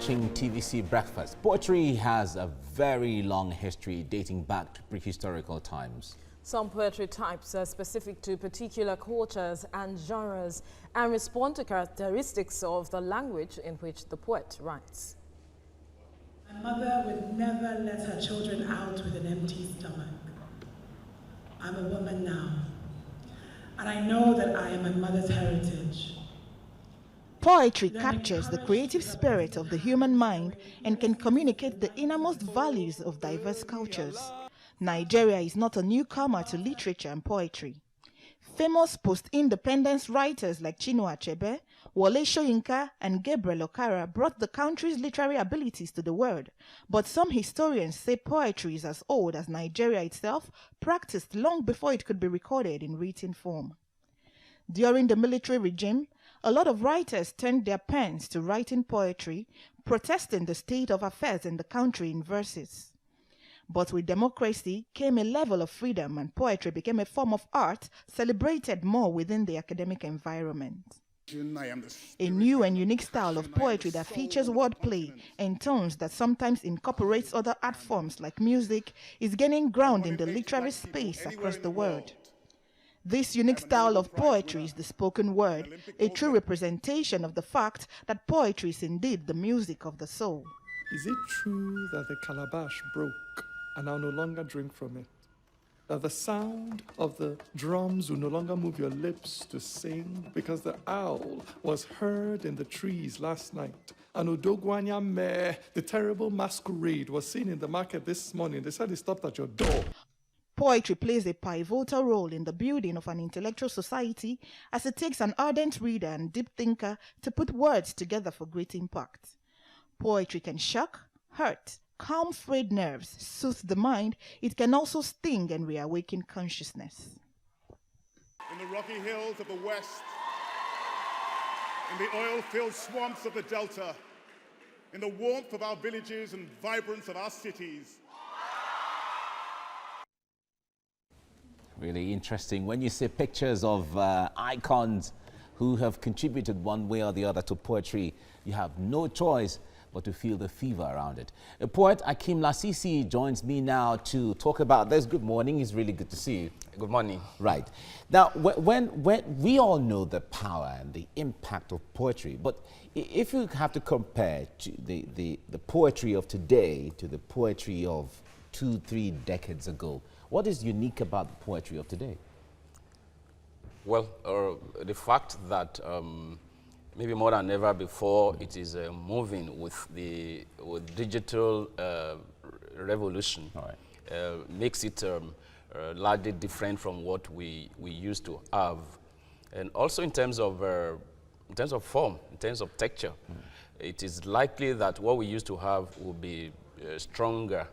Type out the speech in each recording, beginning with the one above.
watching TVC Breakfast. Poetry has a very long history dating back to prehistorical times. Some poetry types are specific to particular cultures and genres and respond to characteristics of the language in which the poet writes. My mother would never let her children out with an empty stomach. I'm a woman now, and I know that I am my mother's heritage. Poetry captures the creative spirit of the human mind and can communicate the innermost values of diverse cultures. Nigeria is not a newcomer to literature and poetry. Famous post-independence writers like Chinua Achebe, Wole Soyinka, and Gabriel Okara brought the country's literary abilities to the world, but some historians say poetry is as old as Nigeria itself, practiced long before it could be recorded in written form. During the military regime, a lot of writers turned their pens to writing poetry, protesting the state of affairs in the country in verses. But with democracy came a level of freedom, and poetry became a form of art celebrated more within the academic environment. A new and unique style of poetry that features wordplay and tones that sometimes incorporates other art forms like music is gaining ground in the literary space across the world. This unique style of poetry is the spoken word, a true representation of the fact that poetry is indeed the music of the soul. Is it true that the calabash broke and I'll no longer drink from it? That the sound of the drums will no longer move your lips to sing because the owl was heard in the trees last night? And Odogwanya Meh, the terrible masquerade, was seen in the market this morning. They said it stopped at your door. Poetry plays a pivotal role in the building of an intellectual society as it takes an ardent reader and deep thinker to put words together for great impact. Poetry can shock, hurt, calm frayed nerves, soothe the mind. It can also sting and reawaken consciousness. In the rocky hills of the west, in the oil-filled swamps of the delta, in the warmth of our villages and vibrance of our cities, Really interesting. When you see pictures of icons who have contributed one way or the other to poetry, you have no choice but to feel the fever around it. A poet, Akim Lasisi, joins me now to talk about this. Good morning. It's really good to see you. Good morning. Right. Now, when we all know the power and the impact of poetry, but if you have to compare to the poetry of today to the poetry of 2-3 decades ago, what is unique about the poetry of today? Well, the fact that maybe more than ever before, it is moving with digital revolution. All right. Makes it largely different from what we used to have, and also in terms of form, in terms of texture, it is likely that what we used to have will be stronger.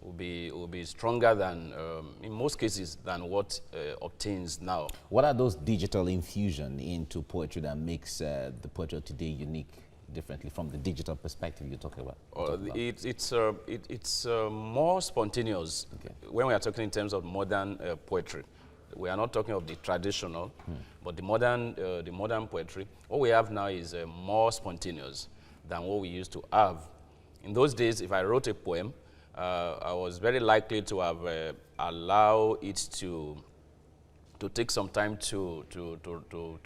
Will be stronger than, in most cases, than what obtains now. What are those digital infusion into poetry that makes the poetry of today unique, differently from the digital perspective you're talking about? It's more spontaneous. Okay. When we are talking in terms of modern poetry, we are not talking of the traditional, but the modern poetry. What we have now is more spontaneous than what we used to have. In those days, if I wrote a poem, I was very likely to have allowed it to take some time to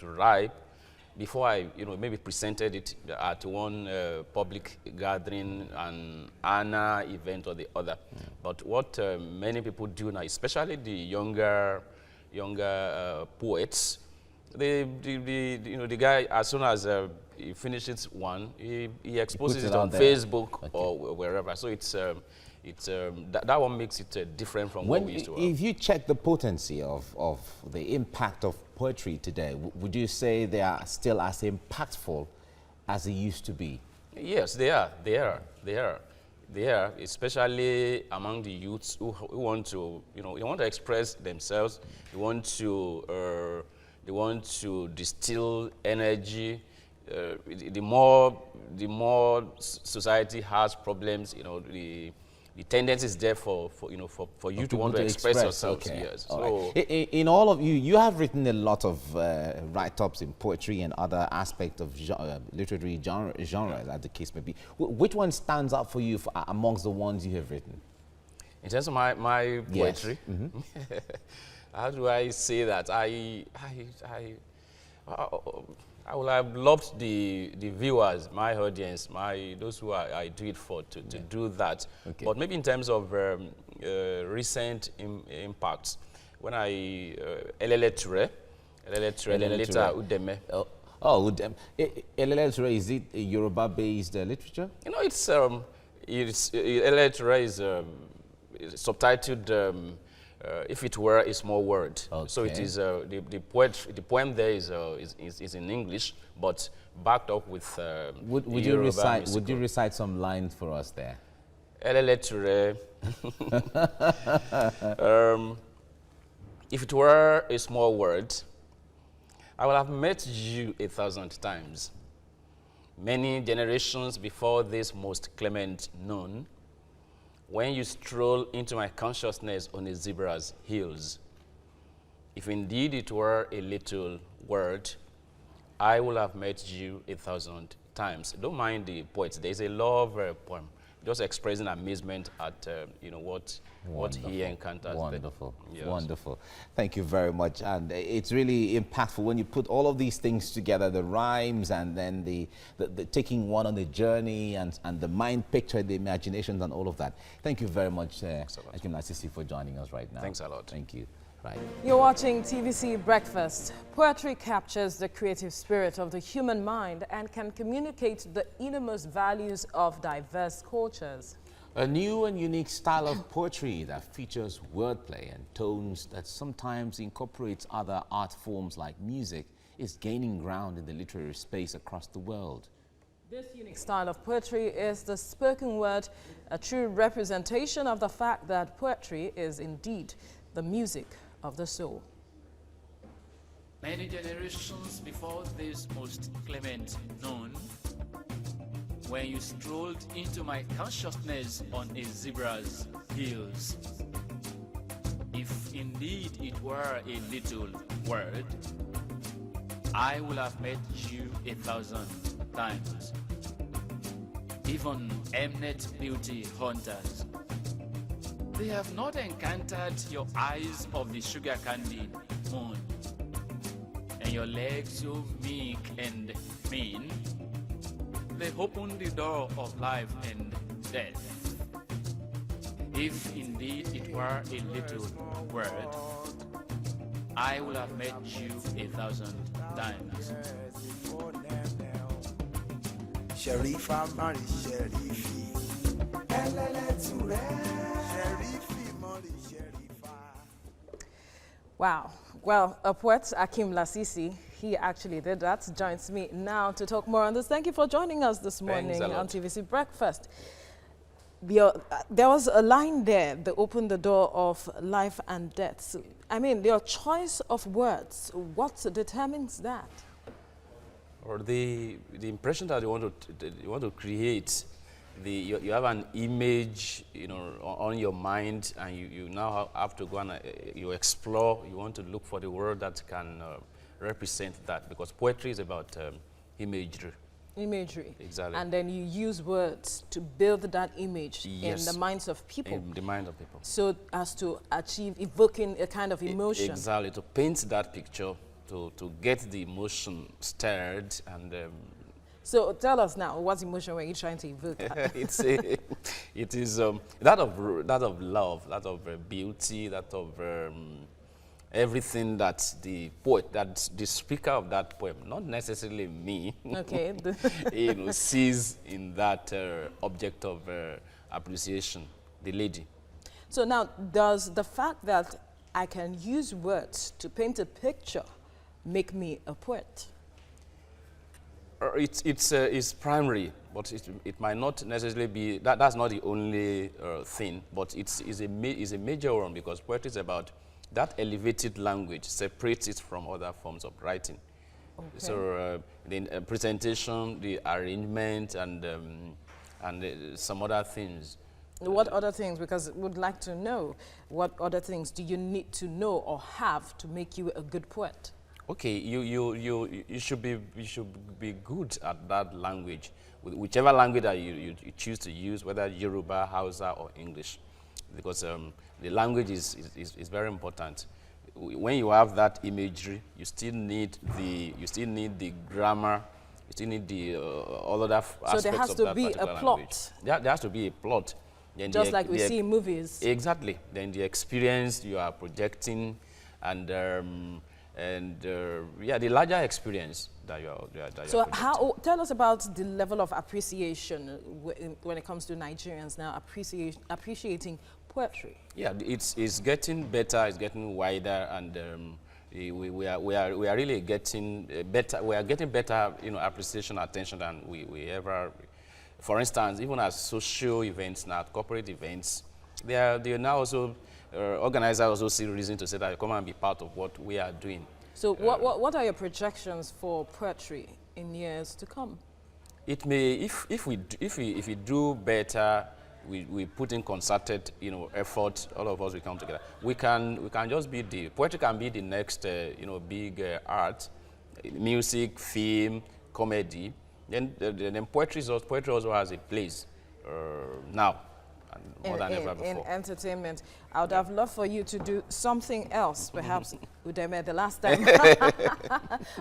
ripe before I maybe presented it at one public gathering, an ANA event or the other. But what many people do now, especially the younger poets, the guy, as soon as he finishes one, he exposes it on Facebook or wherever. So that one makes it different from what we used to have. If you check the potency of the impact of poetry today, would you say they are still as impactful as they used to be? Yes, they are. They are, especially among the youths who want to, they want to express themselves. They want to distill energy. The more society has problems, the tendency is there for you to want to express yourself. Okay. Yes. All So right. In all of you, you have written a lot of write-ups in poetry and other aspects of literary genres, as the case may be. Which one stands out for you amongst the ones you have written? in terms of my poetry, Yes. how do I say that? I would have loved the viewers, my audience, those who I do it for, to do that. Okay. But maybe in terms of recent impacts, when I Elele Ture, and later Udeme. Elele Ture, is it a Yoruba-based literature? You know, it's Elele Ture is subtitled. If it were a small word, so it Okay. is the poem there is in English, but backed up with Would the you Yoruba recite? musical. Would you recite some lines for us there? Elele Ture. If it were a small word, I would have met you 1,000 times. Many generations before this most clement known, when you stroll into my consciousness on a zebra's heels. If indeed it were a little word, I would have met you 1,000 times. Don't mind the poet. There's a love poem, just expressing amazement at what he encountered. Wonderful, Yes. wonderful. Thank you very much. And it's really impactful when you put all of these things together, the rhymes and then the taking one on the journey and the mind picture, the imaginations and all of that. Thank you very much, Akim Lasisi, for joining us right now. Thanks a lot. Thank you. Right. You're watching TVC Breakfast. Poetry captures the creative spirit of the human mind and can communicate the innermost values of diverse cultures. A new and unique style of poetry that features wordplay and tones that sometimes incorporates other art forms like music is gaining ground in the literary space across the world. This unique style of poetry is the spoken word, a true representation of the fact that poetry is indeed the music of the soul. Many generations before this most clement known, when you strolled into my consciousness on a zebra's heels. If indeed it were a little word, I would have met you 1,000 times. Even eminent beauty hunters, they have not encountered your eyes of the sugar candy moon, and your legs so meek and mean. They open the door of life and death. If indeed it were a little word, I would have met you 1,000 times. Sharifa Mari Sharifi. Sharifi Mari Sharifa. Wow. Well, a poet, Akim Lasisi, he actually did that, joins me now to talk more on this. Thank you for joining us this morning on TVC Breakfast. There was a line there that opened the door of life and death. So, I mean, your choice of words, what determines that? Or the impression that you want to create. You have an image, on your mind, and you now have to go and you explore. You want to look for the word that can represent that, because poetry is about imagery. Imagery. Exactly. And then you use words to build that image Yes. in the minds of people. In the mind of people. So as to achieve evoking a kind of emotion. Exactly, to paint that picture, to get the emotion stirred and. So tell us now, what emotion were you trying to evoke? It is that of love, that of beauty, that of everything that the poet, that the speaker of that poem, not necessarily me, Okay. sees in that object of appreciation, the lady. So now, does the fact that I can use words to paint a picture make me a poet? It's primary, but it might not necessarily be, that's not the only thing, but it's a major one, because poetry is about that elevated language, separates it from other forms of writing. Okay. So the presentation, the arrangement, and some other things What other things, because we'd like to know, what other things do you need to know or have to make you a good poet? Okay, you should be good at that language, whichever language that you choose to use, whether Yoruba, Hausa, or English, because the language is very important. When you have that imagery, you still need the grammar, you still need the all other aspects of that. So there has to be a plot. There has to be a plot. Then just like we see in movies. Exactly. Then the experience you are projecting, and yeah, the larger experience that you're so tell us about the level of appreciation when it comes to Nigerians now appreciating poetry. Yeah, it's getting better, it's getting wider, and we are really getting better. We are getting better, appreciation, attention than we ever. For instance, even as social events now, corporate events, they are now also organizers also see reason to say that come and be part of what we are doing. So what are your projections for poetry in years to come? It may, if we do better, we put in concerted effort, all of us we come together. We can just be poetry can be the next big art, music, film, comedy. Then poetry also has a place now, and more than ever before. In entertainment, I would have loved for you to do something else, perhaps Udeme the last time.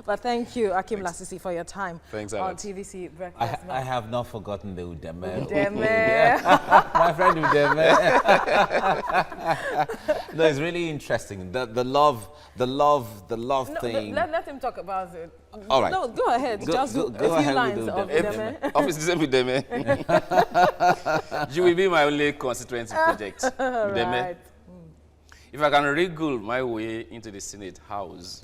But thank you, Akim Lasisi, for your time. Thanks, on Alex. TVC Breakfast. I have not forgotten the Udeme. Udeme. My friend Udeme. No, it's really interesting. The love thing. Let him talk about it. All right. No, go ahead. Just go a few ahead lines with of Udeme. Udeme. Office is Udeme. You will be my only constituency project. Udeme. Right. If I can wriggle my way into the Senate House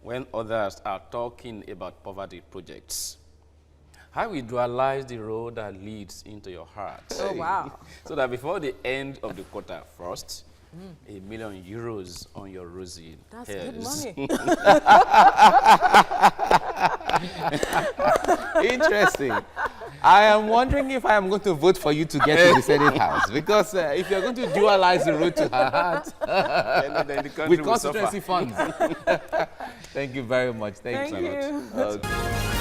when others are talking about poverty projects, I will dualize the road that leads into your heart. Oh, wow. So that before the end of the quarter first, €1 million on your rosy That's hairs. good money. Interesting. I am wondering if I am going to vote for you to get to the Senate House, because if you're going to dualize the road to her heart then the country with will constituency suffer. funds. Thank you very much. Thanks Thank a lot. you. Okay.